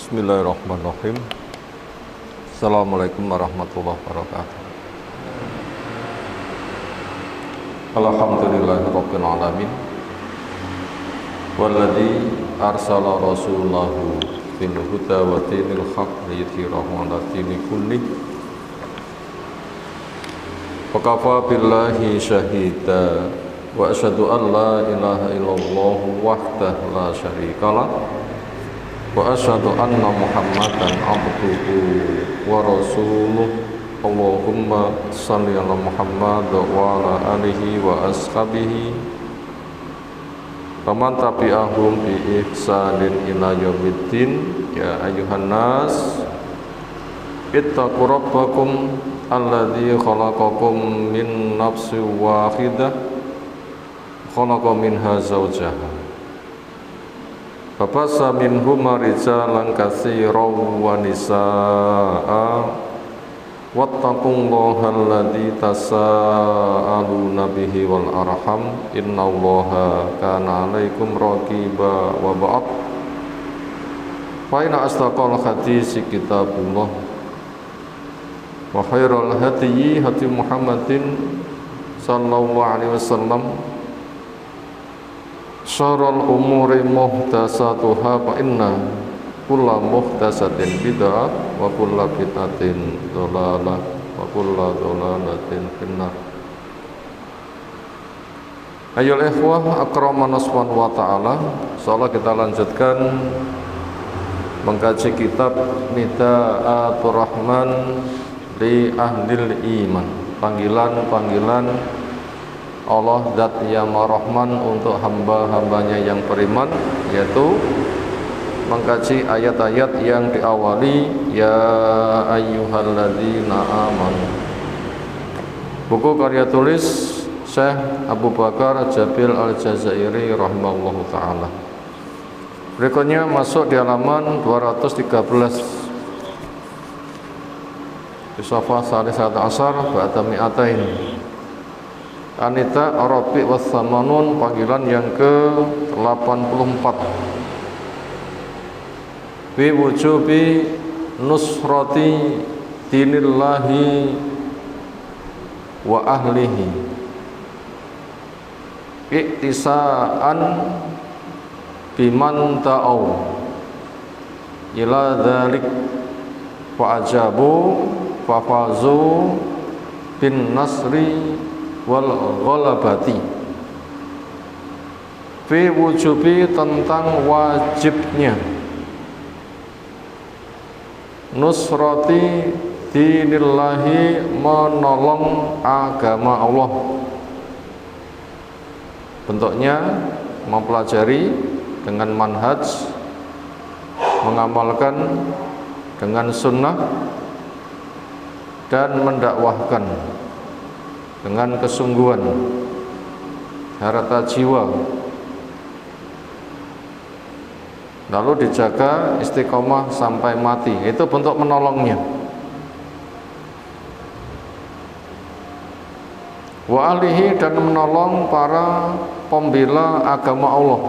Bismillahirrahmanirrahim. Assalamualaikum warahmatullahi wabarakatuh. Alhamdulillahirabbil alamin. Walladzi arsala rasulahu bil huda wa dinil haqq liyudhhirahu 'ala dini kullih. Wa kafa billahi syahida wa asyhadu an la ilaha illallah wahdahu la syarikalah wa asyhadu anna Muhammadan abduhu wa rasuluh. Allahumma shalli ala Muhammad wa ala alihi wa ashabihi wa man tabi'ahum bi ihsanin ila yaumiddin. Ya ayyuhan nas ittaqu rabbakum alladzi khalaqakum min nafsin wahidah khalaqa minha zawjaha fabassa minhuma rijalan katsiran wa nisaa'a wattaqullaha alladzi tasaaluna bihi wal arham innallaha kana 'alaikum raqiba. Wa ba'd, fa inna asdaqal hadits kitabullah wa khairal hadyi hadyi Muhammadin sallallahu alaihi wasallam, syarrul umuri muhdatsatuha fa inna kulla muhdatsatin bid'ah wa kulla bid'atin dhalalah wa kulla dhalalatin finnar. Ayyul ikhwah akramana subhanahu wa ta'ala, insyaallah kita lanjutkan mengkaji kitab Nidaatur Rahman li Ahlil Iman, panggilan-panggilan Allah Zat yang Rahman untuk hamba-hambanya yang beriman, yaitu mengkaji ayat-ayat yang diawali ya ayyuhalladzina amanu. Buku karya tulis Syekh Abu Bakar Jabil Al-Jazairi rahimahullahu ta'ala. Berikutnya masuk di halaman 213 di safha salisat asar ba'da mi'atain. Anita Arabi Wassamanun, panggilan yang ke-84. Bi wujubi nusrati dinillahi wa ahlihi iktisaan biman ta'aw ila dhalik fa ajabu fa fazu bin nasri wal ghalabati. Fi wujubi, tentang wajibnya, nusrati dinillahi, menolong agama Allah. Bentuknya mempelajari dengan manhaj, mengamalkan dengan sunnah, dan mendakwahkan dengan kesungguhan, harta jiwa, lalu dijaga istiqomah sampai mati. Itu bentuk menolongnya. Wa alihi, dan menolong para pembela agama Allah.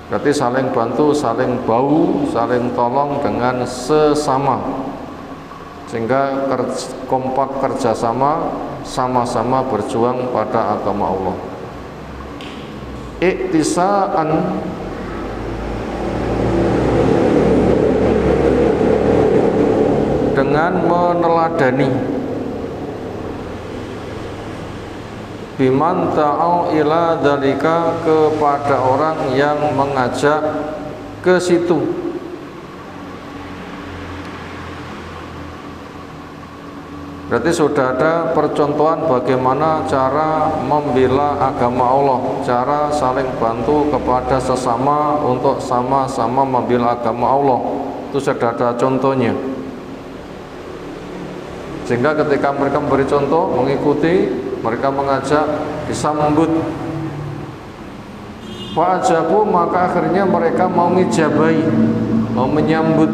Berarti saling bantu, saling bau, saling tolong dengan sesama, sehingga kompak kerjasama, sama-sama berjuang pada agama Allah. Iktisaan, dengan meneladani, biman ta'au ila dalika, kepada orang yang mengajak ke situ. Berarti sudah ada percontohan bagaimana cara membela agama Allah, cara saling bantu kepada sesama untuk sama-sama membela agama Allah. Itu sudah ada contohnya. Sehingga ketika mereka memberi contoh, mengikuti, mereka mengajak, disambut. Fa'ajabu, maka akhirnya mereka mau ngijabai, mau menyambut.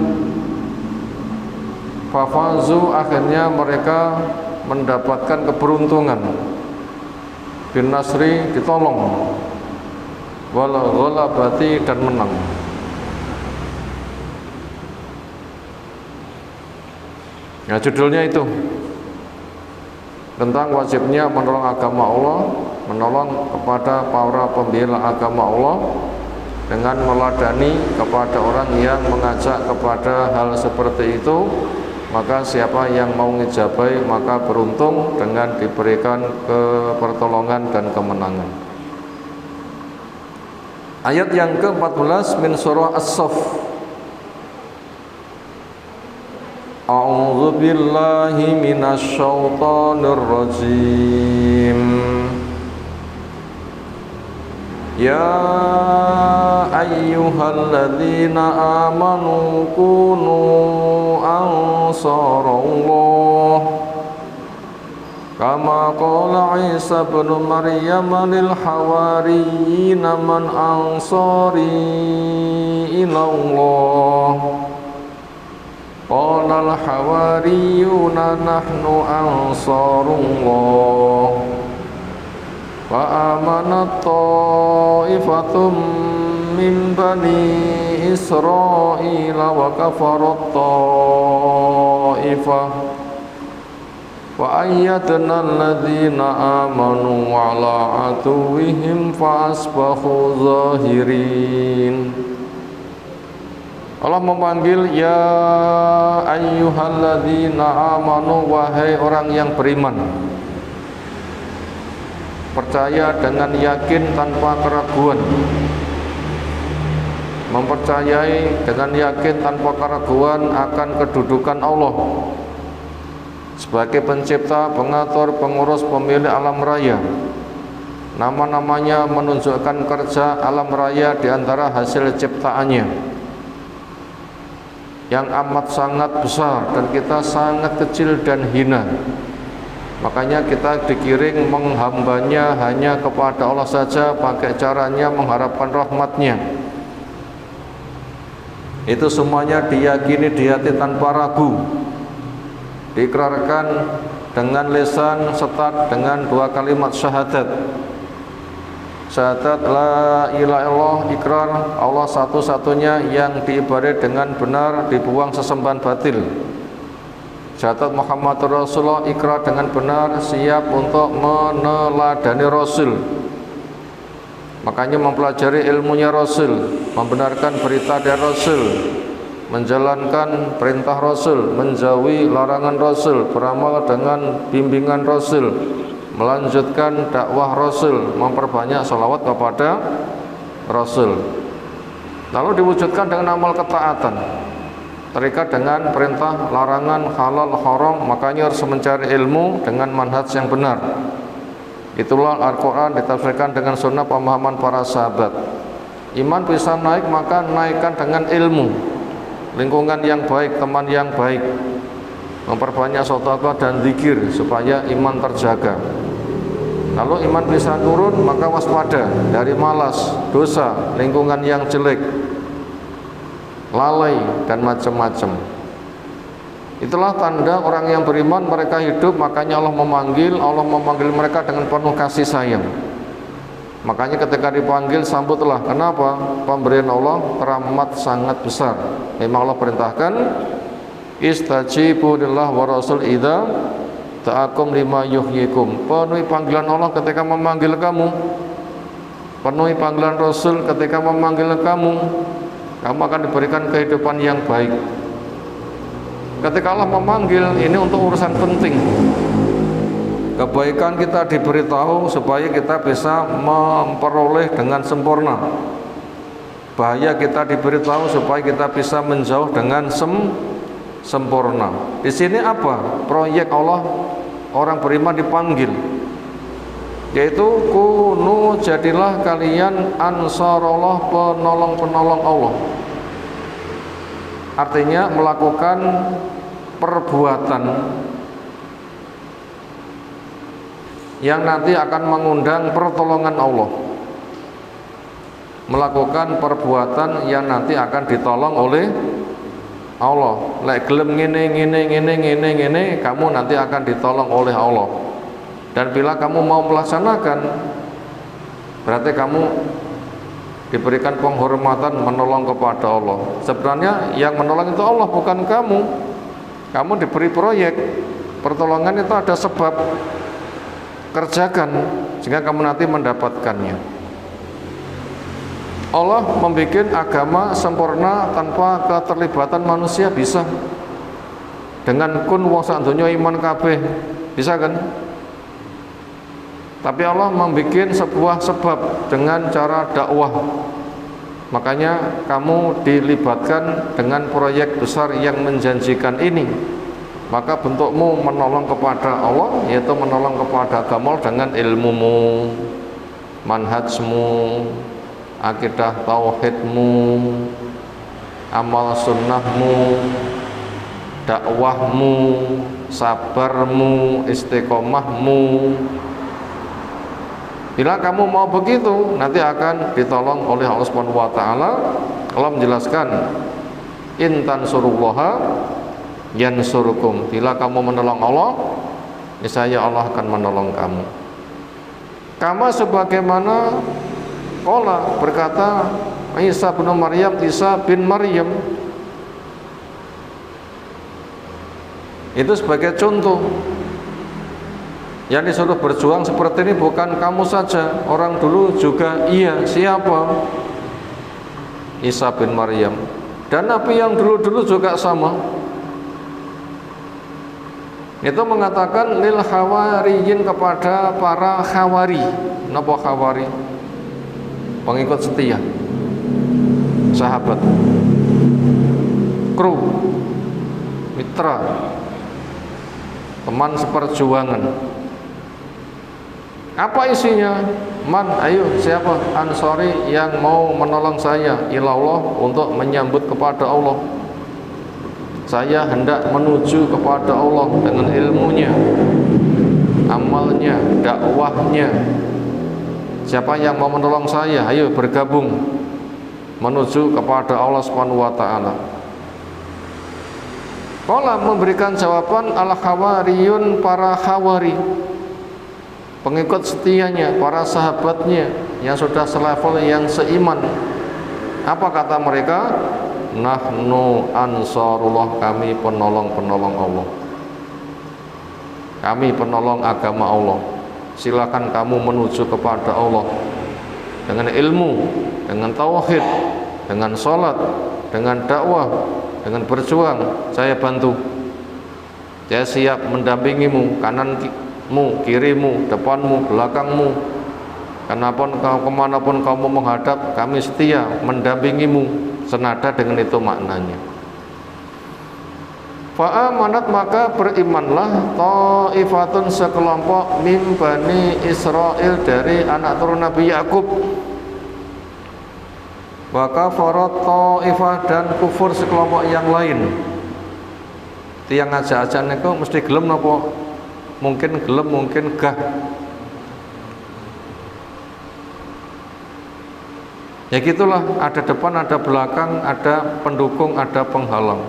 Fafazu, akhirnya mereka mendapatkan keberuntungan. Bin nasri, ditolong. Wal ghalabati, dan menang. Nah, judulnya itu tentang wajibnya menolong agama Allah, menolong kepada para pembela agama Allah dengan meladani kepada orang yang mengajak kepada hal seperti itu. Maka siapa yang mau ngijabai maka beruntung dengan diberikan pertolongan dan kemenangan. Ayat yang ke-14 min surah As-Saff. A'udzu billahi minasy syaithanir rajim. Ya ayyuhalladzina amanu kunu ansarallah kama qala Isa bin Maryam lil hawariyyin man ansari ilallah qala al hawariyuna nahnu ansarullah wa amanat ta'ifatum min bani Israila wa kafarat ta'ifah wa ayyadna alladhina amanu ala aduwwihim fa asbahu zahirin. Allah memanggil ya ayyuhalladzina amanu, wahai orang yang beriman, percaya dengan yakin tanpa keraguan, mempercayai dengan yakin tanpa keraguan akan kedudukan Allah sebagai pencipta, pengatur, pengurus, pemilik alam raya. Nama-namanya menunjukkan kerja alam raya di antara hasil ciptaannya yang amat sangat besar dan kita sangat kecil dan hina. Makanya kita dikiring menghambanya hanya kepada Allah saja, pakai caranya mengharapkan rahmatnya. Itu semuanya diyakini di hati tanpa ragu, diikrarkan dengan lisan serta dengan dua kalimat syahadat. Syahadat la ilaha illallah, ikrar Allah satu-satunya yang diibadai dengan benar, dibuang sesembahan batil. Syahadat Muhammadur Rasulullah, ikrar dengan benar, siap untuk meneladani Rasul. Makanya mempelajari ilmunya Rasul, membenarkan berita dari Rasul, menjalankan perintah Rasul, menjauhi larangan Rasul, beramal dengan bimbingan Rasul, melanjutkan dakwah Rasul, memperbanyak sholawat kepada Rasul. Lalu diwujudkan dengan amal ketaatan, terikat dengan perintah, larangan, halal, haram. Makanya harus mencari ilmu dengan manhaj yang benar. Itulah Al-Quran ditafsirkan dengan sunnah pemahaman para sahabat. Iman bisa naik, maka naikkan dengan ilmu, lingkungan yang baik, teman yang baik, memperbanyak sedekah dan zikir supaya iman terjaga. Lalu iman bisa turun, maka waspada dari malas, dosa, lingkungan yang jelek, lalai dan macam-macam. Itulah tanda orang yang beriman, mereka hidup. Makanya Allah memanggil mereka dengan penuh kasih sayang. Makanya ketika dipanggil sambutlah. Kenapa? Pemberian Allah teramat sangat besar. Memang Allah perintahkan istajibu lillah wa rasul idza ta'akum lima yuhyikum. Penuhi panggilan Allah ketika memanggil kamu, penuhi panggilan Rasul ketika memanggil kamu. Kamu akan diberikan kehidupan yang baik. Ketika Allah memanggil, ini untuk urusan penting. Kebaikan kita diberitahu supaya kita bisa memperoleh dengan sempurna. Bahaya kita diberitahu supaya kita bisa menjauh dengan sempurna. Di sini apa? Proyek Allah, orang beriman dipanggil, yaitu kunu, jadilah kalian ansarullah, penolong-penolong Allah. Artinya melakukan perbuatan yang nanti akan mengundang pertolongan Allah, melakukan perbuatan yang nanti akan ditolong oleh Allah. Lek gelem ngene, kamu nanti akan ditolong oleh Allah. Dan bila kamu mau melaksanakan, berarti kamu diberikan penghormatan menolong kepada Allah. Sebenarnya yang menolong itu Allah, bukan kamu. Kamu diberi proyek, pertolongan itu ada sebab, kerjakan sehingga kamu nanti mendapatkannya. Allah membuat agama sempurna tanpa keterlibatan manusia, bisa. Dengan kun wong sak donya iman kabeh, bisa kan? Tapi Allah membuat sebuah sebab dengan cara dakwah. Makanya kamu dilibatkan dengan proyek besar yang menjanjikan ini. Maka bentukmu menolong kepada Allah, yaitu menolong kepada agama dengan ilmumu, manhajmu, akidah tauhidmu, amal sunnahmu, dakwahmu, sabarmu, istiqomahmu. Bila kamu mau begitu, nanti akan ditolong oleh Allah Subhanahu wa taala. Allah menjelaskan, in tansurullaha yansurukum. Bila kamu menolong Allah, niscaya Allah akan menolong kamu. Kama sebagaimana qala berkata Isa bin Maryam, Isa bin Maryam. Itu sebagai contoh. Yang disuruh berjuang seperti ini bukan kamu saja, orang dulu juga iya. Siapa? Isa bin Maryam. Dan Nabi yang dulu-dulu juga sama. Itu mengatakan lil hawariyin, kepada para khawari. Napa khawari? Pengikut setia, sahabat, kru, mitra, teman seperjuangan. Apa isinya? Man, ayo siapa? Ansori, yang mau menolong saya ilallah, untuk menyambut kepada Allah. Saya hendak menuju kepada Allah dengan ilmunya, amalnya, dakwahnya. Siapa yang mau menolong saya? Ayo bergabung menuju kepada Allah Subhanahu wa taala. Qala memberikan jawaban al-hawariyun, para khawari, pengikut setianya, para sahabatnya yang sudah selevel, yang seiman. Apa kata mereka? Nahnu ansarullah, kami penolong-penolong Allah, kami penolong agama Allah. Silakan kamu menuju kepada Allah dengan ilmu, dengan tauhid, dengan sholat, dengan dakwah, dengan berjuang. Saya bantu, saya siap mendampingimu, kananmu, kirimu, depanmu, belakangmu. Kemanapun kamu menghadap, kami setia mendampingimu. Senada dengan itu maknanya. Fa'amanat, maka berimanlah ta'ifatun, sekelompok, min bani Israel, dari anak turun Nabi Yakub. Wa kafarat ta'ifah, dan kufur sekelompok yang lain. Tiang ngajak-ajak niku mesti gelem napa? Mungkin gelem, mungkin gah. Ya gitulah, ada depan, ada belakang, ada pendukung, ada penghalang.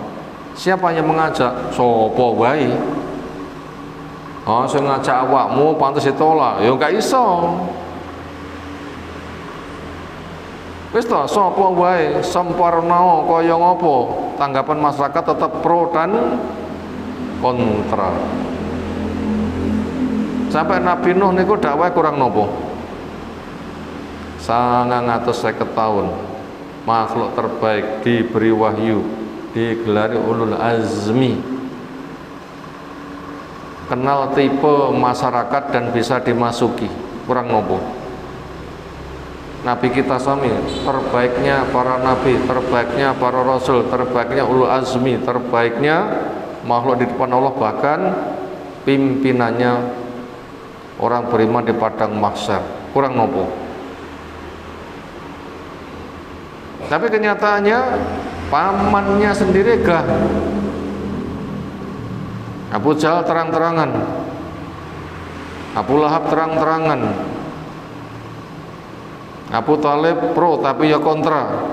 Siapa yang mengajak? Sopo wae. Oh, sing ngajak awakmu pantes ditolak. Ya enggak iso. Wis to, sapa wae sempurna kaya ngopo, tanggapan masyarakat tetap pro dan kontra. Sampai Nabi Nuh niku dakwah kurang nopo? 950 tahun, makhluk terbaik, diberi wahyu, digelari ulul azmi, kenal tipe masyarakat dan bisa dimasuki, kurang nopo? Nabi kita sami, terbaiknya para nabi, terbaiknya para rasul, terbaiknya ulul azmi, terbaiknya makhluk di depan Allah, bahkan pimpinannya orang beriman di padang mahsyar, kurang nopo? Tapi kenyataannya pamannya sendiri gah. Abu Jahal terang-terangan, Abu Lahab terang-terangan, Abu Talib pro tapi ya kontra.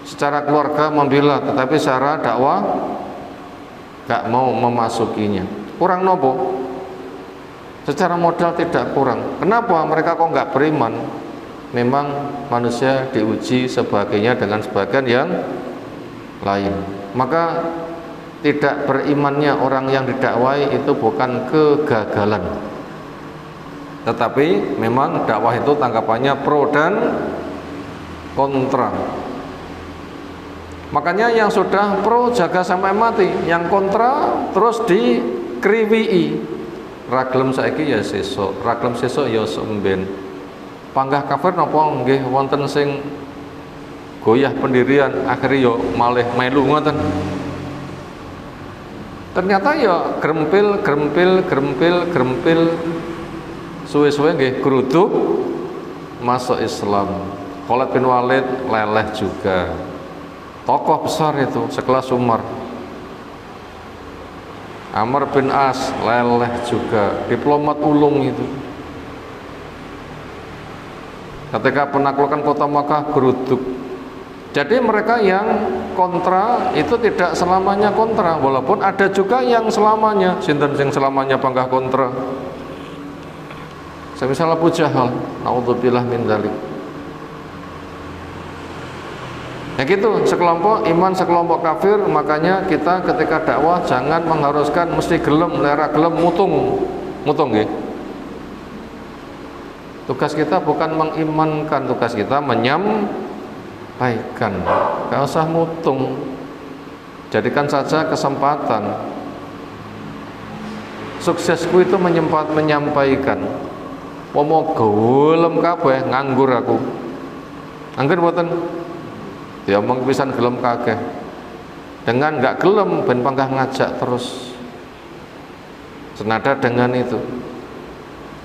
Secara keluarga membela, tetapi secara dakwah gak mau memasukinya. Kurang nopo? Secara modal tidak kurang. Kenapa mereka kok gak beriman? Memang manusia diuji sebagainya dengan sebagian yang lain. Maka tidak berimannya orang yang didakwai itu bukan kegagalan, tetapi memang dakwah itu tanggapannya pro dan kontra. Makanya yang sudah pro jaga sampai mati, yang kontra terus dikriwii. Raglem saiki ya sesuk, raglem sesuk ya semben. Panggah kafir napa nggih wonten sing goyah pendirian, akhirnya yo malih melu ngoten. Ternyata ya grempil suwe-suwe nggih gruduk masuk Islam. Khalid bin Walid leleh juga, tokoh besar itu sekelas Umar. Amr bin As leleh juga, diplomat ulung itu. Ketika penaklukan kota Makkah geruduk. Jadi mereka yang kontra itu tidak selamanya kontra, walaupun ada juga yang selamanya. Sinten sing selamanya panggah kontra? Semisal Abu Jahal, naudzubillah min dzalik. Ya gitu, sekelompok iman, sekelompok kafir. Makanya kita ketika dakwah jangan mengharuskan mesti gelem, lera gelem, mutung nggih. Tugas kita bukan mengimankan, tugas kita menyampaikan. Gak usah mutung, jadikan saja kesempatan. Suksesku itu menyampaikan. Pomo gelem kabeh nganggur aku. Angger mboten? Ya omong pisan gelem kakeh. Dengan gak gelem ben panggah ngajak terus. Senada dengan itu,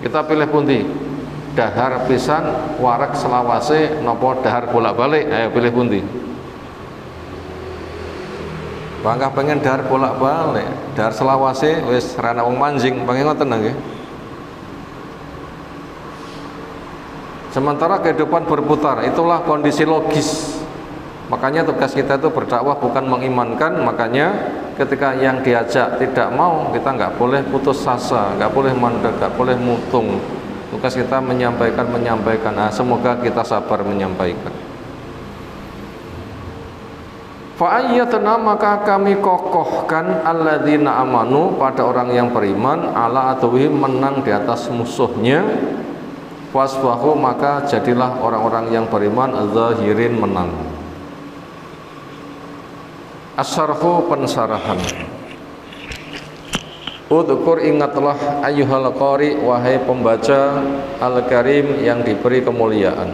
kita pilih pundi? Dahar pisan warak selawase nopo dahar bolak-balik? Ayo pilih pundi? Bangga pengen dahar bolak-balik, dahar selawase wis rana wong manjing, pengen ngoten nggih. Sementara kehidupan berputar, itulah kondisi logis. Makanya tugas kita itu berdakwah bukan mengimankan. Makanya ketika yang diajak tidak mau, kita nggak boleh putus asa, nggak boleh mandek, nggak boleh mutung. Tugas kita menyampaikan. Nah, semoga kita sabar menyampaikan. Fa'ayyatna, maka kami kokohkan alladzina amanu, pada orang yang beriman, ala aduwihim, menang di atas musuhnya. Wasbahu, maka jadilah orang-orang yang beriman zahirin, menang. Asyarhu, pensarahan. Udhkur, ingatlah ayyuhal qari, wahai pembaca al-karim yang diberi kemuliaan.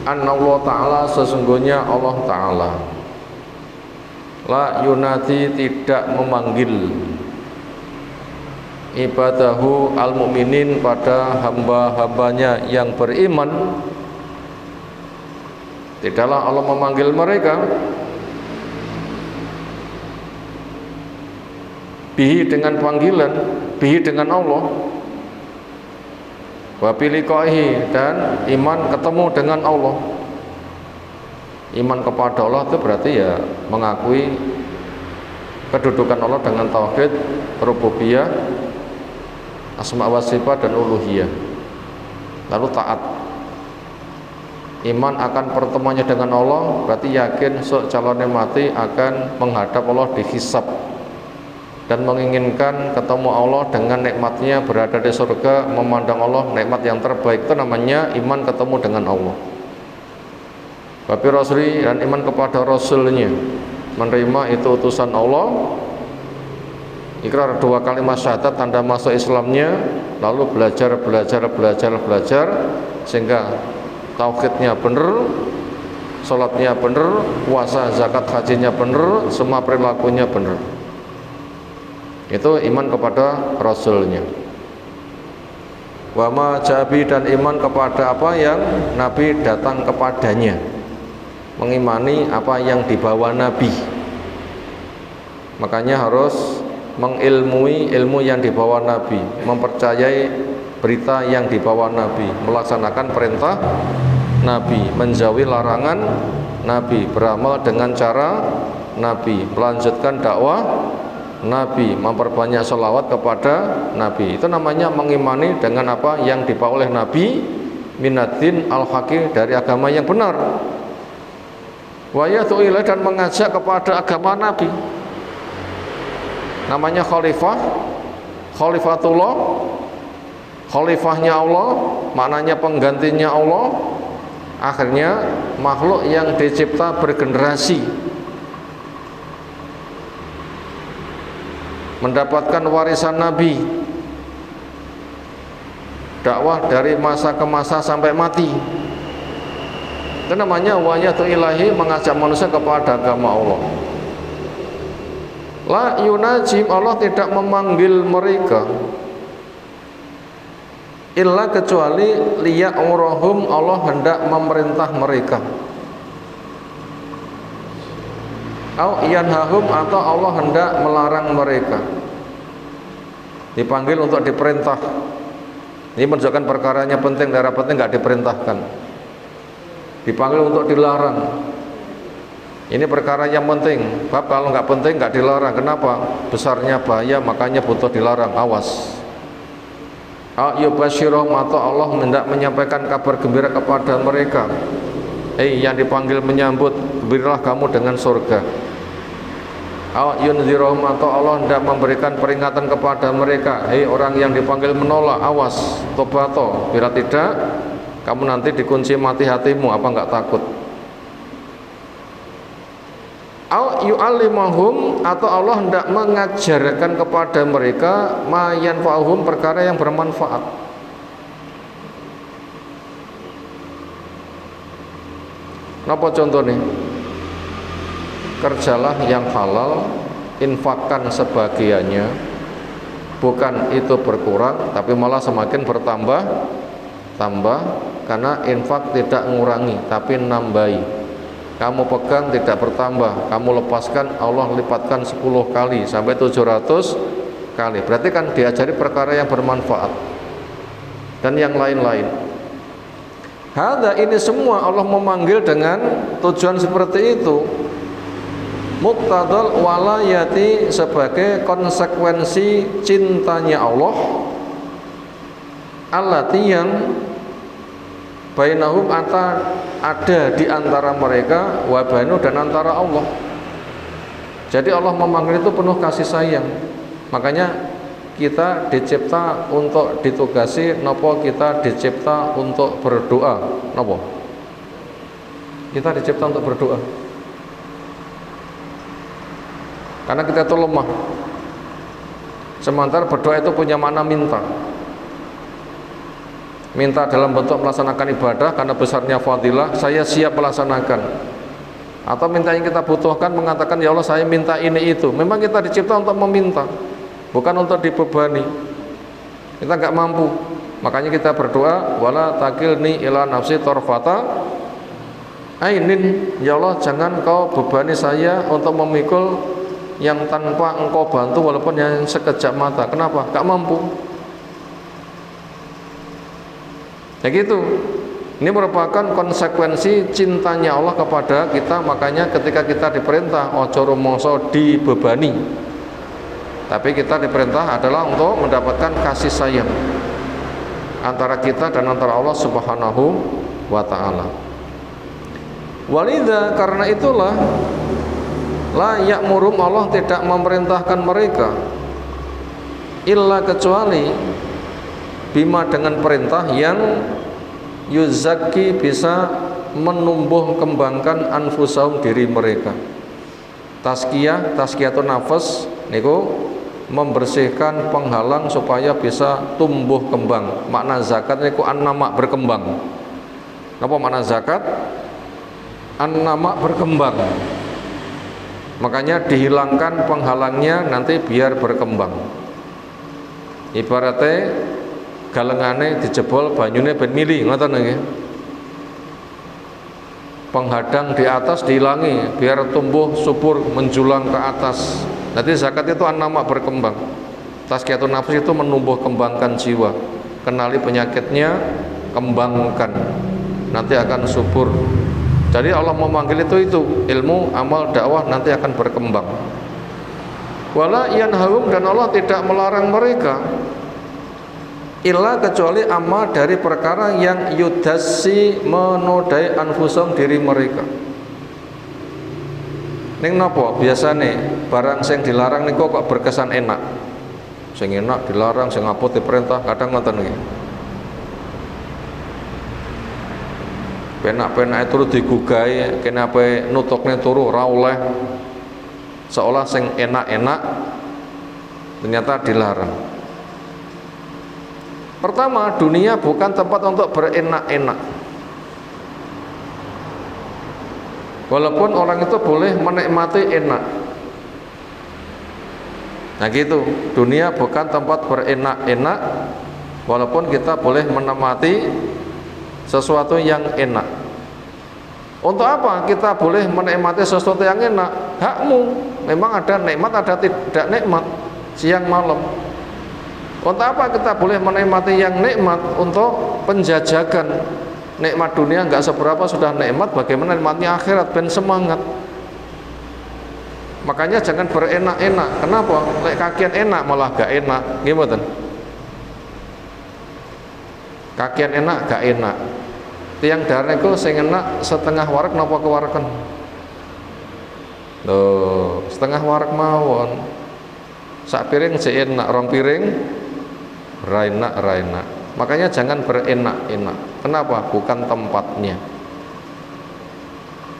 Anna Allah Ta'ala, sesungguhnya Allah Ta'ala la yunati, tidak memanggil ibadahu al-mu'minin, pada hamba-hambanya yang beriman. Tidaklah Allah memanggil mereka bihi, dengan panggilan, bihi dengan Allah, wa biliqaihi, dan iman ketemu dengan Allah. Iman kepada Allah itu berarti ya mengakui kedudukan Allah dengan tauhid, rububiyah, asma wa sifat, dan uluhiyah. Lalu taat. Iman akan pertemuannya dengan Allah, berarti yakin sok calonnya mati akan menghadap Allah dihisab, dan menginginkan ketemu Allah dengan nikmatnya, berada di surga, memandang Allah nikmat yang terbaik. Itu namanya iman ketemu dengan Allah. Babi Rasuli, dan iman kepada Rasulnya, menerima itu utusan Allah, ikrar 2 kalimat syahadat, tanda masuk Islamnya, lalu belajar sehingga tauhidnya benar, sholatnya benar, puasa, zakat, hajinya benar, semua perilakunya benar. Itu iman kepada Rasulnya. Wa ma jabi, dan iman kepada apa yang Nabi datang kepadanya, mengimani apa yang dibawa Nabi. Makanya harus mengilmui ilmu yang dibawa Nabi, mempercayai berita yang dibawa Nabi, melaksanakan perintah Nabi, menjauhi larangan Nabi, beramal dengan cara Nabi, melanjutkan dakwah Nabi, memperbanyak sholawat kepada Nabi. Itu namanya mengimani dengan apa yang dibawa oleh Nabi, minaddin al-haqi, dari agama yang benar. wa yad'u ilaihi, dan mengajak kepada agama Nabi. Namanya khalifah, khalifatullah, khalifahnya Allah, maknanya penggantinya Allah. Akhirnya makhluk yang dicipta bergenerasi, mendapatkan warisan Nabi, dakwah dari masa ke masa sampai mati. Itu namanya wayatu ilahi, mengajak manusia kepada agama Allah. La yunajim, Allah tidak memanggil mereka, illa kecuali liya'murahum, Allah hendak memerintah mereka, au yanhahum, atau Allah hendak melarang mereka. Dipanggil untuk diperintah. Ini menunjukkan perkaranya penting, daerah penting nggak diperintahkan. Dipanggil untuk dilarang. Ini perkara yang penting. Bab kalau nggak penting nggak dilarang. Kenapa? Besarnya bahaya, makanya butuh dilarang. Awas. Yubashirahum, atau Allah hendak menyampaikan kabar gembira kepada mereka. Yang dipanggil menyambut, gembiralah kamu dengan surga. Yunzirahum, atau Allah hendak memberikan peringatan kepada mereka. Orang yang dipanggil menolak, awas, tobato, bila tidak kamu nanti dikunci mati hatimu. Apa enggak takut? Yu'allimahum, atau Allah hendak mengajarkan kepada mereka ma yanfa'uhum, perkara yang bermanfaat. Napa contohnya? Kerjalah yang halal, infakkan sebagiannya, bukan itu berkurang, tapi malah semakin bertambah, karena infak tidak mengurangi, tapi nambahi. Kamu pegang tidak bertambah, kamu lepaskan Allah lipatkan 10 kali sampai 700 kali. Berarti kan diajari perkara yang bermanfaat dan yang lain-lain. Hadza, ini semua Allah memanggil dengan tujuan seperti itu. Muqtadal walayati, sebagai konsekuensi cintanya Allah, allati, yang bainahum, ada di antara mereka, wa bainu, dan antara Allah. Jadi Allah memanggil itu penuh kasih sayang. Makanya kita dicipta untuk ditugasi, nopo kita dicipta untuk berdoa, nopo kita dicipta untuk berdoa. Karena kita itu lemah. Sementara berdoa itu punya makna minta. Minta dalam bentuk melaksanakan ibadah, karena besarnya fadilah, saya siap melaksanakan. Atau minta yang kita butuhkan, mengatakan ya Allah saya minta ini itu. Memang kita dicipta untuk meminta, bukan untuk dibebani. Kita nggak mampu, makanya kita berdoa, wala takilni ila nafsi torfata ainin, ya Allah jangan kau bebani saya untuk memikul yang tanpa engkau bantu, walaupun yang sekejap mata. Kenapa? Gak mampu. Ya gitu. Ini merupakan konsekuensi cintanya Allah kepada kita. Makanya ketika kita diperintah ojo rumangsa dibebani, tapi kita diperintah adalah untuk mendapatkan kasih sayang antara kita dan antara Allah Subhanahu wa ta'ala. Walidha, karena itulah la ya'murum, Allah tidak memerintahkan mereka illa, kecuali bima, dengan perintah yang yuzaki, bisa menumbuh kembangkan anfusahum, diri mereka. Tazkiyatun nafas niku membersihkan penghalang supaya bisa tumbuh kembang. Makna zakat niku an-nama, berkembang. Apa makna zakat? An-nama, berkembang. Makanya dihilangkan penghalangnya nanti biar berkembang. Ibaratnya galengane dijebol banyune ben mili, ngoten nggih. Penghadang di atas dihilangi biar tumbuh subur menjulang ke atas. Nanti zakat itu an-nama, berkembang. Tazkiyatun nafs itu menumbuh kembangkan jiwa. Kenali penyakitnya, kembangkan. Nanti akan subur. Jadi Allah memanggil itu ilmu, amal, dakwah nanti akan berkembang. Wala yanhahum, dan Allah tidak melarang mereka illa, kecuali amma, dari perkara yang yudasi, menodai anfusum, diri mereka. Ning napa biasane barang sing dilarang niku kok berkesan enak. Sing enak dilarang, sing apot diperintah, kadang ngoten nggih. Penak-penake turu digugahi, kene ape nutukne turu ora oleh. Seolah sing enak-enak ternyata dilarang. Pertama, dunia bukan tempat untuk berenak-enak. Walaupun orang itu boleh menikmati enak. Nah gitu, dunia bukan tempat berenak-enak, walaupun kita boleh menikmati sesuatu yang enak. Untuk apa kita boleh menikmati sesuatu yang enak? Hakmu. Memang ada nikmat, ada tidak nikmat, siang malam. Untuk apa kita boleh menikmati yang nikmat? Untuk penjajakan. Nikmat dunia nggak seberapa sudah nikmat, bagaimana nikmatnya akhirat? Ben semangat. Makanya jangan berenak-enak. Kenapa? Lek kakian enak malah gak enak. Gimana? Kakian enak gak enak. Tiang darah itu sing enak setengah warak napa kewarakan? Loh, setengah warak mawon. Sak piring sik enak, rong piring ra enak. Makanya jangan berenak-enak. Kenapa? Bukan tempatnya.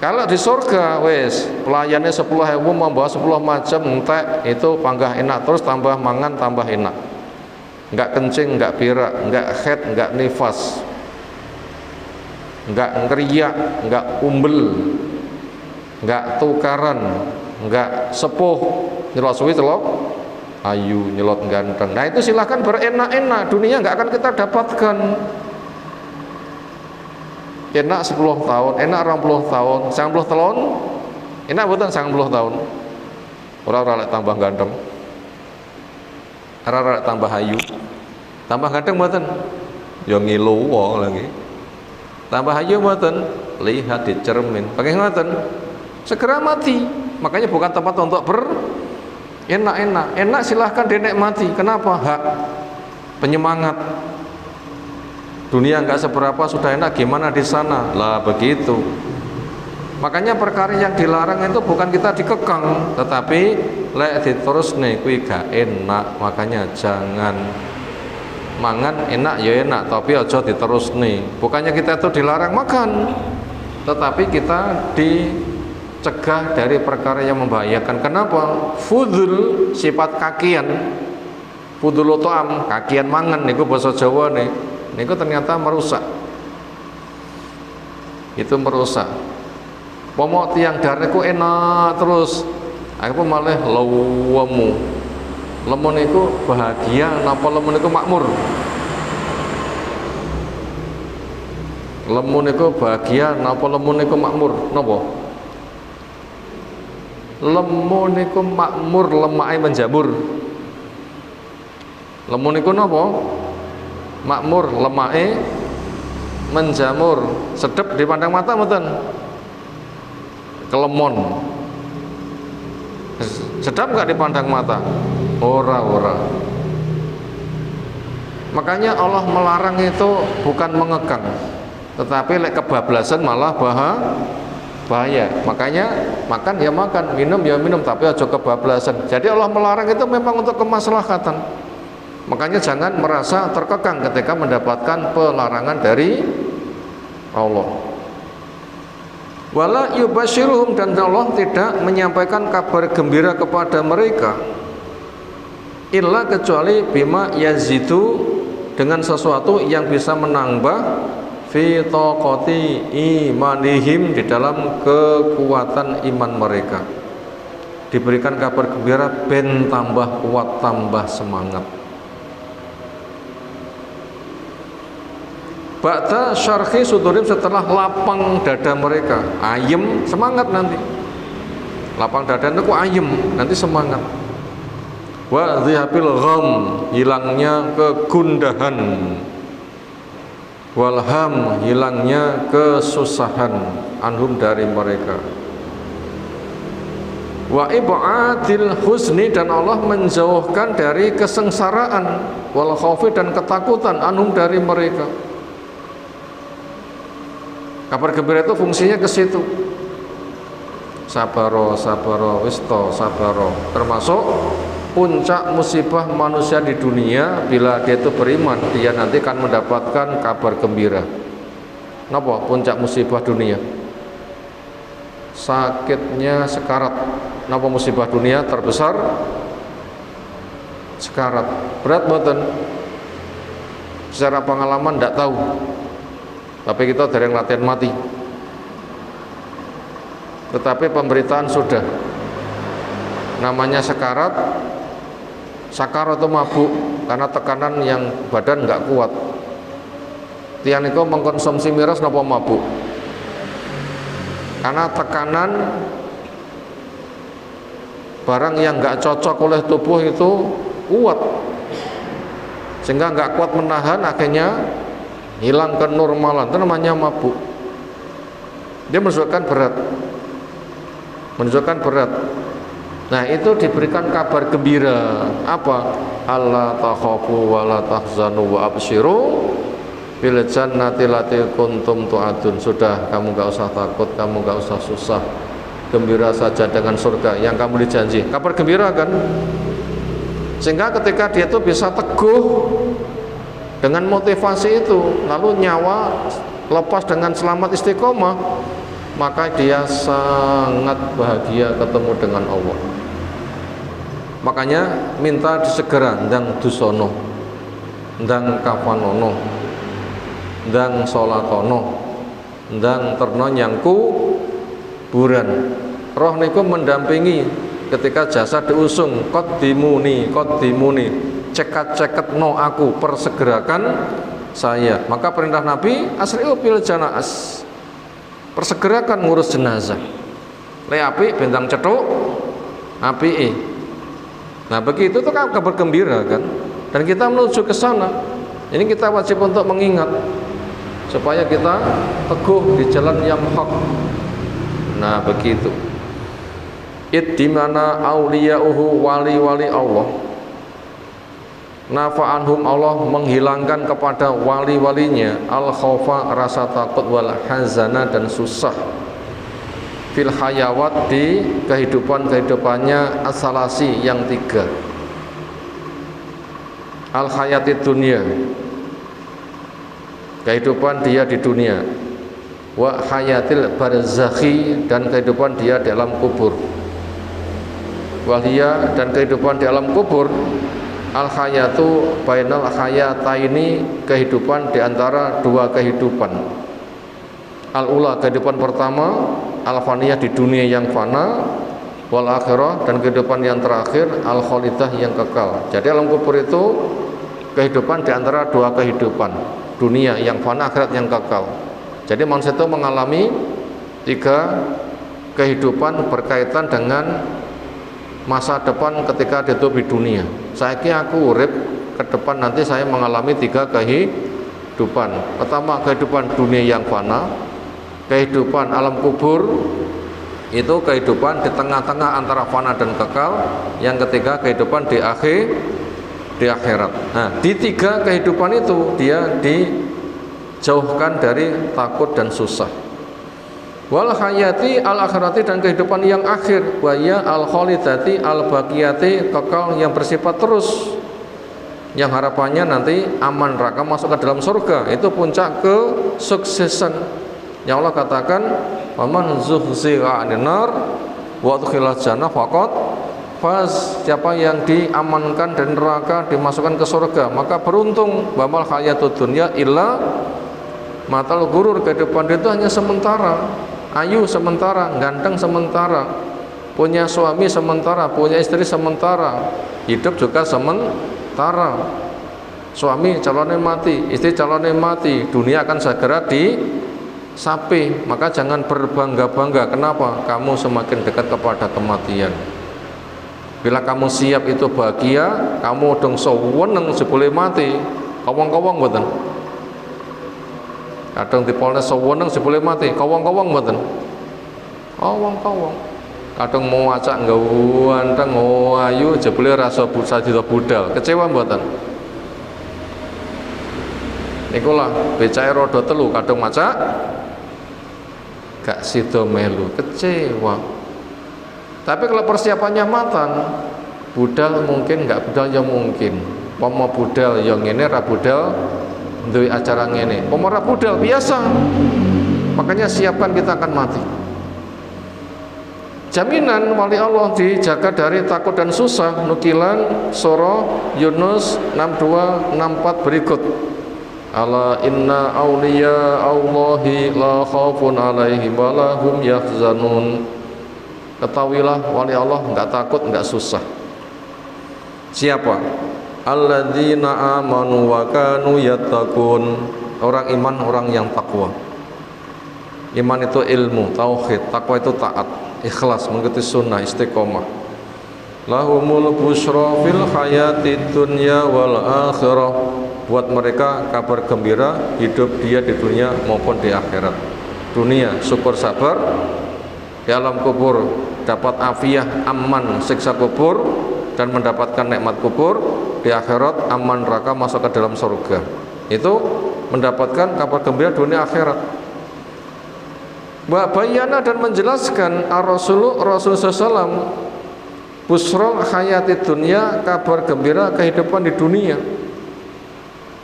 Kalau di surga wes pelayannya 10.000 membawa 10 macam entek, itu panggah enak terus, tambah mangan tambah enak. Enggak kencing, enggak berak, enggak head, enggak nifas, enggak ngeriak, enggak umbel, enggak tukaran, enggak sepuh, nyelot suwi celok ayu, nyelot ganteng. Nah itu silahkan berenak-enak. Dunia enggak akan kita dapatkan. Enak 10 tahun, enak 20 tahun, 90 tahun, enak bukan 90 tahun. Orang-orang tambah ganteng, orang-orang tambah ayu, tambah ganteng bukan? Ya ngilu lagi. Tambah ayu bukan? Lihat di cermin, pakai ngoten. Segera mati. Makanya bukan tempat untuk enak-enak. Enak silahkan dinikmati. Kenapa? Hak penyemangat. Dunia nggak seberapa sudah enak, gimana di sana? Lah begitu. Makanya perkara yang dilarang itu bukan kita dikekang, tetapi lek diterus nih kuwi gak enak. Makanya jangan mangan enak ya enak, tapi aja diterus nih. Bukannya kita itu dilarang makan, tetapi kita dicegah dari perkara yang membahayakan. Kenapa? Fudul, sifat kakian, fudul to'am, kakian mangan niku basa Jawa nih. Niku ternyata merusak. Itu merusak. Pomok tiang darahku enak terus, aku malah lemu. Lemun itu bahagia, napa lemun itu makmur? Lemun itu bahagia, napa lemun itu makmur? Napa? Lemun itu makmur, lemake menjamur. Lemun itu napa? Makmur, lemake menjamur. Sedep dipandang mata mboten? Kelemon. Sedap enggak dipandang mata? Ora. Makanya Allah melarang itu bukan mengekang, tetapi lek kebablasan malah bahaya. Makanya makan ya makan, minum ya minum, tapi aja kebablasan. Jadi Allah melarang itu memang untuk kemaslahatan. Makanya jangan merasa terkekang ketika mendapatkan pelarangan dari Allah. Wala yubasyiruhum, dan Allah tidak menyampaikan kabar gembira kepada mereka illa kecuali bima yazidu, dengan sesuatu yang bisa menambah fi taqati imanihim, di dalam kekuatan iman mereka. Diberikan kabar gembira ben tambah kuat, tambah semangat. Ba'da syarhi sudurim, setelah lapang dada mereka, ayem, semangat nanti. Lapang dada itu ayem, nanti semangat. Wa dhihabil gham, hilangnya kegundahan. Walham, hilangnya kesusahan, anhum, dari mereka. Wa ib'adil husni, dan Allah menjauhkan dari kesengsaraan, wal khaufi, dan ketakutan, anhum, dari mereka. Kabar gembira itu fungsinya ke situ. sabaro wisto sabaro. Termasuk puncak musibah manusia di dunia bila dia itu beriman, dia nanti akan mendapatkan kabar gembira. Napa puncak musibah dunia? Sakitnya sekarat. Napa musibah dunia terbesar? Sekarat. Berat mboten? Secara pengalaman tidak tahu. Tapi kita dari yang latihan mati. Tetapi pemberitaan sudah. Namanya sekarat. Sakar atau mabuk karena tekanan yang badan nggak kuat. Tiang itu mengkonsumsi miras napa mabuk? Karena tekanan barang yang nggak cocok oleh tubuh itu kuat, sehingga nggak kuat menahan, akhirnya hilang kenormalan. Itu namanya mabuk. Dia menunjukkan berat. Nah, itu diberikan kabar gembira. Apa? Alla takhafu wa la tahzanu wa absyiru bil jannati lati kuntum tu'adun. Sudah, kamu enggak usah takut, kamu enggak usah susah. Gembira saja dengan surga yang kamu dijanji. Kabar gembira kan? Sehingga ketika dia itu bisa teguh dengan motivasi itu, lalu nyawa lepas dengan selamat istiqomah, maka dia sangat bahagia ketemu dengan Allah. Makanya minta disegera ndang dusono, ndang kafanono, ndang solatono, ndang terno nyangku buran. Roh niku mendampingi ketika jasad diusung, qaddimuni, cekat no aku, persegerakan saya. Maka perintah Nabi asri'u bil janaas, persegerakan ngurus jenazah. Le api bentang cetuk api. Nah, begitu tuh kan kabar gembira kan, dan kita menuju ke sana. Ini kita wajib untuk mengingat supaya kita teguh di jalan yang hak. Nah, begitu. Di mana auliyauhu, wali-wali Allah, nafa'anhum, Allah menghilangkan kepada wali-walinya al khaufa, rasa takut, wal hazana, dan susah, fil hayawat, di kehidupannya asalasi yang tiga. Al hayati dunia, kehidupan dia di dunia, wa hayatil barzakhi, dan kehidupan dia di alam kubur, wahia, dan kehidupan di alam kubur. Al hayatu bainal hayataini, kehidupan di antara dua kehidupan. Al ula, kehidupan pertama, al faniyah, di dunia yang fana, wal akhirah, dan kehidupan yang terakhir, al khalidah, yang kekal. Jadi alam kubur itu kehidupan di antara dua kehidupan, dunia yang fana, akhirat yang kekal. Jadi manusia itu mengalami tiga kehidupan berkaitan dengan masa depan ketika hidup di dunia. Saiki aku urip, ke depan nanti saya mengalami tiga kehidupan. Pertama, kehidupan dunia yang fana, kehidupan alam kubur, itu kehidupan di tengah-tengah antara fana dan kekal. Yang ketiga, kehidupan di akhirat. Nah, di tiga kehidupan itu dia dijauhkan dari takut dan susah. Wal hayati al akhirati, dan kehidupan yang akhir, waya al khalidati al baqiyati, kekal yang bersifat terus, yang harapannya nanti aman neraka, masuk ke dalam surga. Itu puncak kesuksesan yang Allah katakan, faman zuhziha 'anil nar wa udkhilal jannah faqad faz. Siapa yang diamankan dari neraka, dimasukkan ke surga, maka beruntung. Bamal hayatud dunya illa matal gurur, kehidupan itu hanya sementara, ayu sementara, ganteng sementara, punya suami sementara, punya istri sementara, hidup juga sementara. Suami calonnya mati, istri calonnya mati, dunia akan segera disapi. Maka jangan berbangga-bangga. Kenapa? Kamu semakin dekat kepada kematian. Bila kamu siap itu bahagia, kamu dong seweneng sebelum mati. Kawang-kawang mboten. Kadang di Polres seweneng sebelum mati, kawang-kawang mboten. Kawang-kawang. Kadang mau acak ganteng, ayu jebule rasa sadida budal. Kecewa mboten? Nikulah becake roda telu, kadang macak gak sida melu, kecewa. Tapi kalau persiapannya matang, budal mungkin, nggak budal ya mungkin. Pomo budal yang ini, ra budal duwe acara ngene. Pomo ra budal biasa. Makanya siapkan, kita akan mati. Jaminan wali Allah dijaga dari takut dan susah. Nukilan surah Yunus 62 64 berikut. Ala inna awliya Allahi la khaufun alaihim wa la hum yahzanun. Ketahuilah wali Allah enggak takut, enggak susah. Siapa? Alladzina amanu wa kanu yattaqun. Orang iman, orang yang takwa. Iman itu ilmu, tauhid, takwa itu taat, ikhlas, mengikuti sunnah, istiqomah. Lahumul busyra fil hayati dunya wal akhirah. Buat mereka kabar gembira hidup dia di dunia maupun di akhirat. Dunia syukur sabar, di alam kubur dapat afiah, aman siksa kubur dan mendapatkan nikmat kubur. Di akhirat aman neraka, masuk ke dalam surga. Itu mendapatkan kabar gembira dunia akhirat. Wa bayana dan menjelaskan Rasulullah SAW busrul hayati dunia, kabar gembira kehidupan di dunia.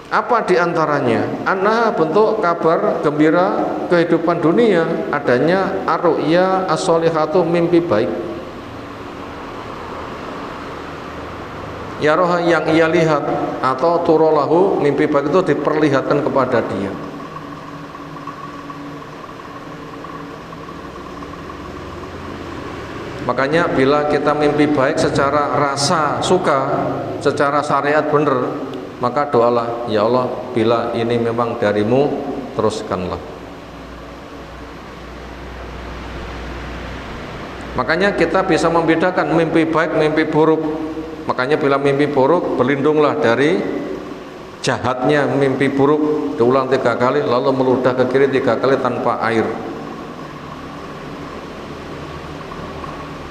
Apa diantaranya? Anah bentuk kabar gembira kehidupan dunia adanya ar-ru'ya as-solihatu, mimpi baik. Ya roh yang ia lihat atau turolahu, mimpi baik itu diperlihatkan kepada dia. Makanya bila kita mimpi baik secara rasa suka, secara syariat benar, maka doalah, ya Allah, bila ini memang darimu, teruskanlah. Makanya kita bisa membedakan mimpi baik, mimpi buruk. Makanya bila mimpi buruk, berlindunglah dari jahatnya mimpi buruk. Diulang 3 kali, lalu meludah ke kiri 3 kali tanpa air.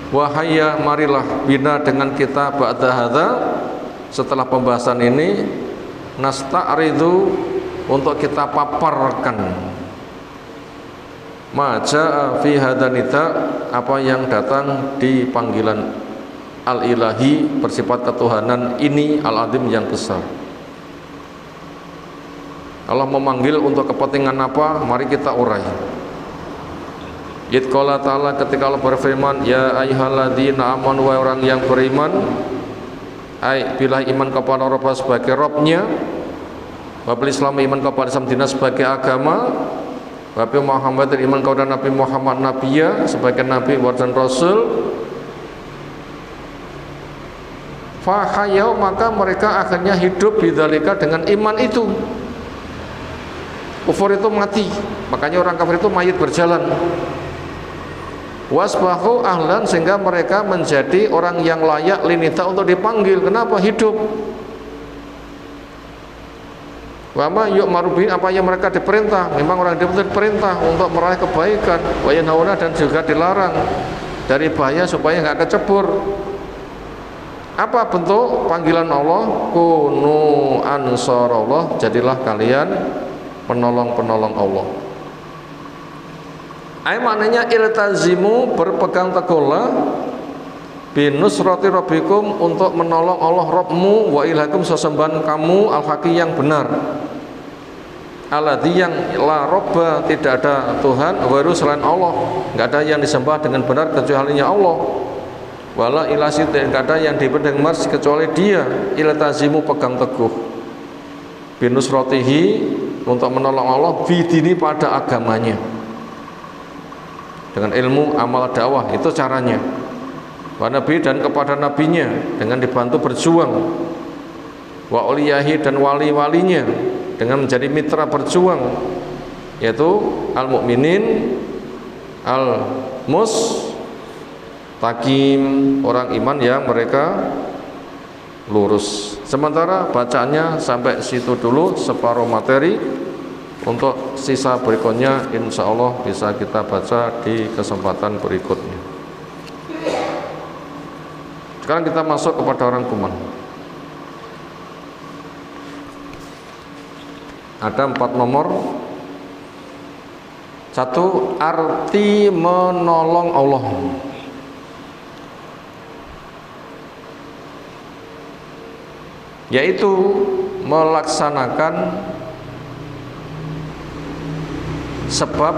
Wahaya, marilah bina dengan kita ba'da hadza, setelah pembahasan ini, nasta'ridu, untuk kita paparkan maja'a fi hadanita, apa yang datang di panggilan al-ilahi, bersifat ketuhanan ini, al-azim, yang besar. Allah memanggil untuk kepentingan apa? Mari kita urai. Qala ta'ala, ketika Allah berfirman, ya ayyuhalladzina amanu, wahai orang yang beriman, bila iman kepada Rabb sebagai Rabbnya, wabil Islam, iman kepada Islam dina sebagai agama, wabil Muhammad, iman kepada Nabi Muhammad Nabiya sebagai Nabi dan Rasul, fahayau, maka mereka akhirnya hidup bidzalika, dengan iman itu. Kufur itu mati, makanya orang kafir itu mayit berjalan. Wasbahu ahlan, sehingga mereka menjadi orang yang layak linita, untuk dipanggil. Kenapa? Hidup. Wama yuk marubin, apa yang mereka diperintah. Memang orang diperintah untuk meraih kebaikan. Wayanhauna, dan juga dilarang dari bahaya supaya nggak kecebur. Apa bentuk panggilan Allah? Kunu ansarallah, jadilah kalian penolong-penolong Allah. Maknanya iltazimu, berpegang teguhlah, binusrati rabbikum, untuk menolong Allah Rabbmu, wa ilahikum, sesembahan kamu, al-haqi, yang benar, alladzi, yang la robba, tidak ada Tuhan waru selain Allah, nggak ada yang disembah dengan benar kecuali Allah, wala ilasid, nggak ada yang dibendeng mas kecuali dia. Iltazimu, pegang teguh, binusratihi, untuk menolong Allah, bidini, pada agamanya, dengan ilmu, amal, dakwah, itu caranya. Wa nabi, dan kepada nabinya, dengan dibantu berjuang. Wa uliyahi, dan wali-walinya, dengan menjadi mitra berjuang, yaitu al-mu'minin, al-mustaqim, orang iman yang mereka lurus. Sementara bacaannya sampai situ dulu, separuh materi. Untuk sisa berikutnya insya Allah bisa kita baca di kesempatan berikutnya. Sekarang kita masuk kepada rangkuman. Ada 4 nomor. 1. Arti menolong Allah. yaitu melaksanakan sebab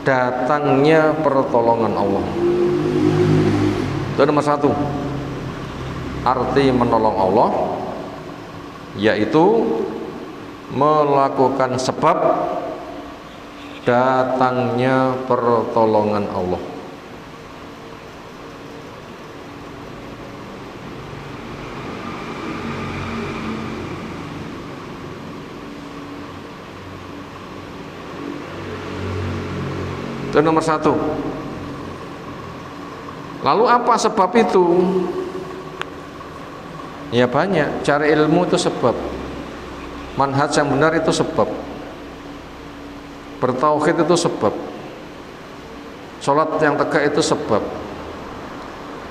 datangnya pertolongan Allah. Itu nomor satu. Arti menolong Allah yaitu melakukan sebab datangnya pertolongan Allah. Itu nomor satu. Lalu apa sebab itu? Ya banyak. Cari ilmu itu sebab. Manhaj yang benar itu sebab. Bertauhid itu sebab. Sholat yang tegak itu sebab.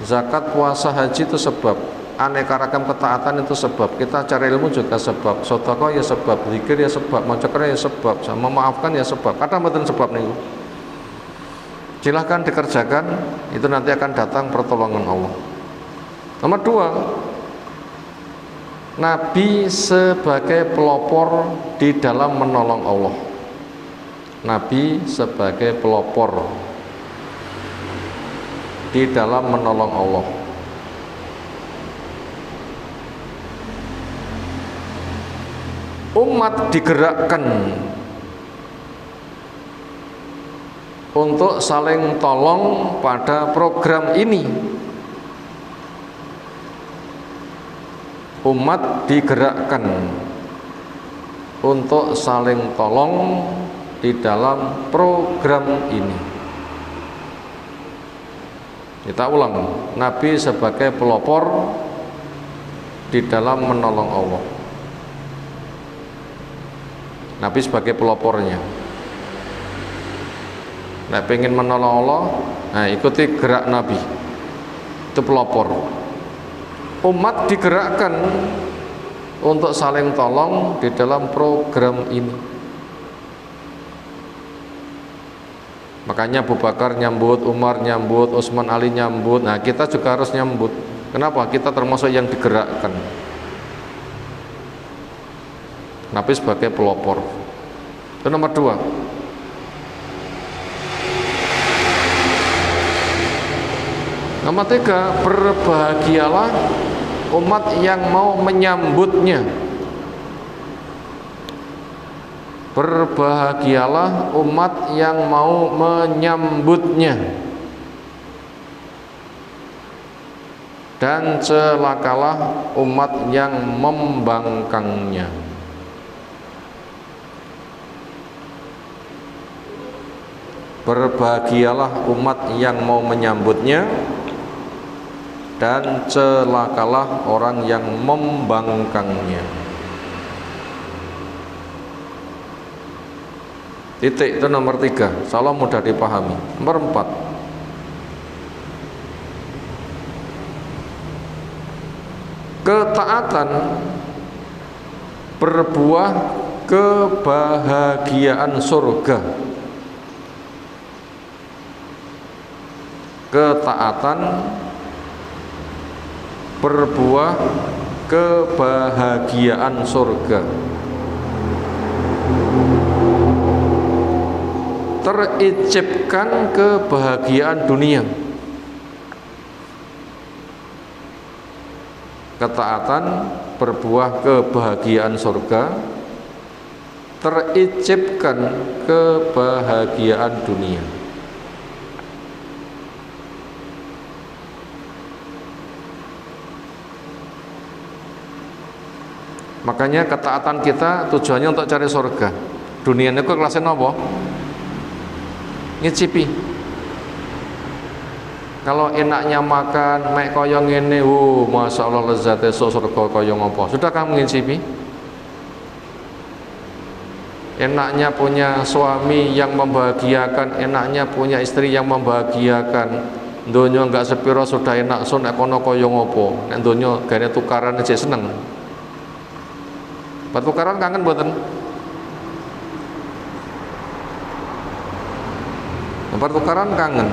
Zakat, puasa, haji itu sebab. Aneka ragam ketaatan itu sebab. Kita cari ilmu juga sebab. Sedekah ya sebab, zikir ya sebab, maca Quran ya sebab, sama memaafkan ya sebab. Kadang mboten sebab niku. Silahkan dikerjakan, itu nanti akan datang pertolongan Allah. Nomor dua, Nabi sebagai pelopor di dalam menolong Allah. Nabi sebagai pelopor di dalam menolong Allah. Umat digerakkan untuk saling tolong pada program ini. Umat digerakkan untuk saling tolong di dalam program ini. Kita ulang, Nabi sebagai pelopor di dalam menolong Allah. Nabi sebagai pelopornya. Nah, pengen menolong Allah, nah ikuti gerak Nabi. Itu pelopor. Umat digerakkan untuk saling tolong di dalam program ini. Makanya Abu Bakar nyambut, Umar nyambut, Utsman, Ali nyambut. Nah, kita juga harus nyambut. Kenapa? Kita termasuk yang digerakkan. Nabi sebagai pelopor. Itu nomor dua. Nomor tiga, berbahagialah umat yang mau menyambutnya. Berbahagialah umat yang mau menyambutnya. Dan celakalah umat yang membangkangnya. Berbahagialah umat yang mau menyambutnya, dan celakalah orang yang membangkangnya. Titik, itu nomor tiga. Salah mudah dipahami. Nomor empat, ketaatan berbuah kebahagiaan surga. Ketaatan berbuah kebahagiaan surga. Tericipkan kebahagiaan dunia. Ketaatan berbuah kebahagiaan surga, tericipkan kebahagiaan dunia. Makanya ketaatan kita tujuannya untuk cari surga. Dunia ini kok kelasnya apa? Ngicipi. Kalau enaknya makan, mek koyo ngene, masya Allah lezatnya surga koyo ngopo. Sudah kamu ngicipi? Enaknya punya suami yang membahagiakan, enaknya punya istri yang membahagiakan. Donya enggak sepiro sudah enak, sun nek kono koyo ngopo. Nek donya gane tukaran aja seneng. Tukaran kangen mboten? Tukaran kangen.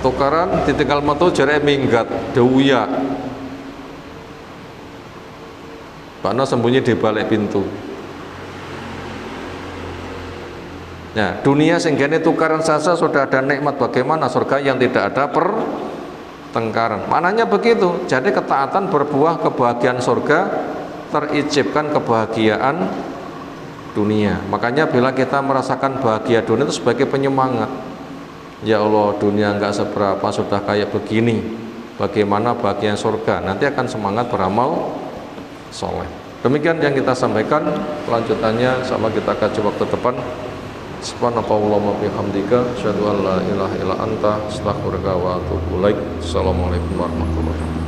Tukaran ditinggal metu jare minggat, dewuya. karena sembunyi di balik pintu. Ya, dunia sehingga ini tukaran saja sudah ada nikmat, bagaimana surga yang tidak ada pertengkaran. Maknanya begitu. Jadi ketaatan berbuah kebahagiaan surga, tericipkan kebahagiaan dunia. Makanya bila kita merasakan bahagia dunia itu sebagai penyemangat. Ya Allah, dunia enggak seberapa sudah kayak begini, bagaimana bahagia surga? Nanti akan semangat beramal soleh. Demikian yang kita sampaikan. Lanjutannya sama kita kaji waktu depan. Subhanakallahumma bihamdika asyhadu an la ilaha illa anta astaghfiruka wa atubu ilaik. Assalamualaikum warahmatullahi wabarakatuh.